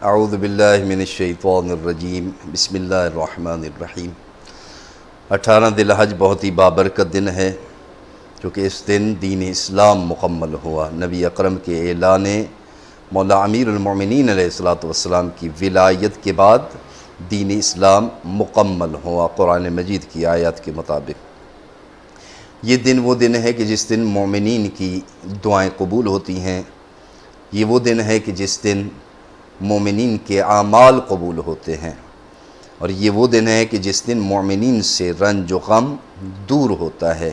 اعوذ باللہ من الشیطان الرجیم بسم اللہ الرحمن الرحیم 18 ذی الحج بہت ہی بابرکت دن ہے، کیونکہ اس دن دین اسلام مکمل ہوا۔ نبی اکرم کے اعلان مولا امیر المومنین علیہ السلام کی ولایت کے بعد دین اسلام مکمل ہوا قرآن مجید کی آیات کے مطابق۔ یہ دن وہ دن ہے کہ جس دن مومنین کی دعائیں قبول ہوتی ہیں۔ یہ وہ دن ہے کہ جس دن مومنین کے اعمال قبول ہوتے ہیں، اور یہ وہ دن ہے کہ جس دن مومنین سے رنج و غم دور ہوتا ہے۔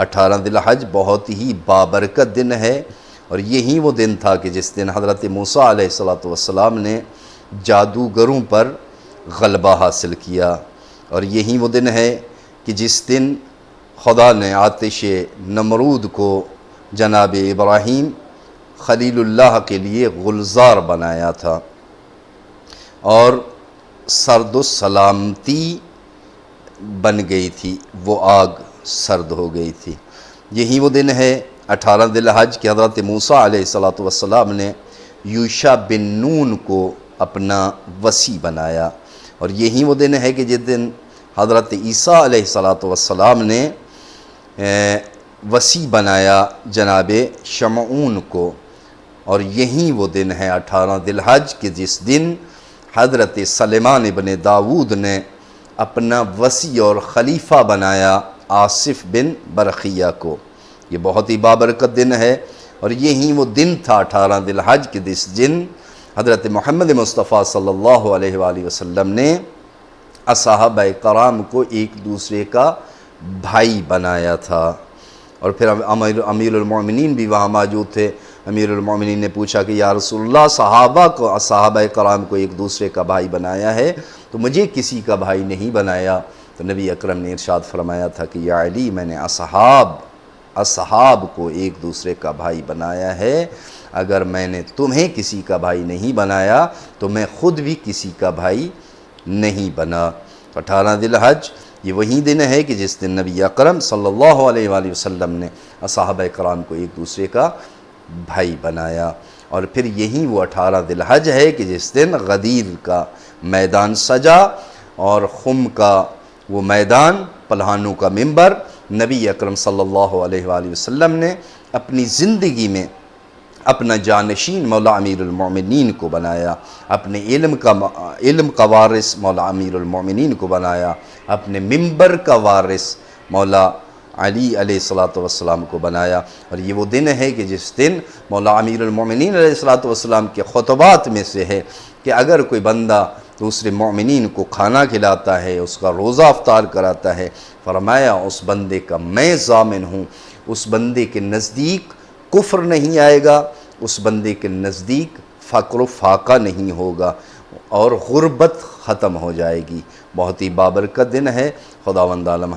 18 ذی الحج بہت ہی بابرکت دن ہے، اور یہی وہ دن تھا کہ جس دن حضرت موسیٰ علیہ السلام نے جادوگروں پر غلبہ حاصل کیا، اور یہی وہ دن ہے کہ جس دن خدا نے آتش نمرود کو جناب ابراہیم خلیل اللہ کے لیے گلزار بنایا تھا، اور سرد و سلامتی بن گئی تھی، وہ آگ سرد ہو گئی تھی۔ یہی وہ دن ہے 18 ذی الحج کہ حضرت موسیٰ علیہ السلام نے یوشع بن نون کو اپنا وصی بنایا، اور یہی وہ دن ہے کہ جس دن حضرت عیسیٰ علیہ السلام نے وصی بنایا جناب شمعون کو، اور یہی وہ دن ہے 18 ذی الحج کہ جس دن حضرت سلیمان ابن داود نے اپنا وصی اور خلیفہ بنایا آصف بن برقیہ کو۔ یہ بہت ہی بابرکت دن ہے، اور یہی وہ دن تھا 18 ذی الحج کہ جس دن حضرت محمد مصطفیٰ صلی اللہ علیہ وآلہ وسلم نے صحابہ کرام کو ایک دوسرے کا بھائی بنایا تھا۔ اور پھر امیر المومنین بھی وہاں موجود تھے۔ امیر المومنین نے پوچھا کہ یا رسول اللہ، صحابہ کرام کو ایک دوسرے کا بھائی بنایا ہے، تو مجھے کسی کا بھائی نہیں بنایا؟ تو نبی اکرم نے ارشاد فرمایا تھا کہ یا علی، میں نے اصحاب کو ایک دوسرے کا بھائی بنایا ہے، اگر میں نے تمہیں کسی کا بھائی نہیں بنایا تو میں خود بھی کسی کا بھائی نہیں بنا۔ 18 ذی الحج یہ وہی دن ہے کہ جس دن نبی اکرم صلی اللہ علیہ وآلہ وسلم نے صحابہ کرام کو ایک دوسرے کا بھائی بنایا۔ اور پھر یہی وہ 18 ذی الحج ہے کہ جس دن غدیر کا میدان سجا، اور خم کا وہ میدان، پلہانوں کا منبر، نبی اکرم صلی اللہ علیہ وآلہ وسلم نے اپنی زندگی میں اپنا جانشین مولا امیر المومنین کو بنایا، اپنے علم کا وارث مولا امیر المومنین کو بنایا، اپنے منبر کا وارث مولا علی علیہ السلام کو بنایا۔ اور یہ وہ دن ہے کہ جس دن مولا امیر المومنین علیہ السلام کے خطبات میں سے ہے کہ اگر کوئی بندہ دوسرے مومنین کو کھانا کھلاتا ہے، اس کا روزہ افطار کراتا ہے، فرمایا اس بندے کا میں ضامن ہوں، اس بندے کے نزدیک کفر نہیں آئے گا، اس بندے کے نزدیک فقر و فاقہ نہیں ہوگا، اور غربت ختم ہو جائے گی۔ بہت ہی بابرکت دن ہے۔ خداوند عالم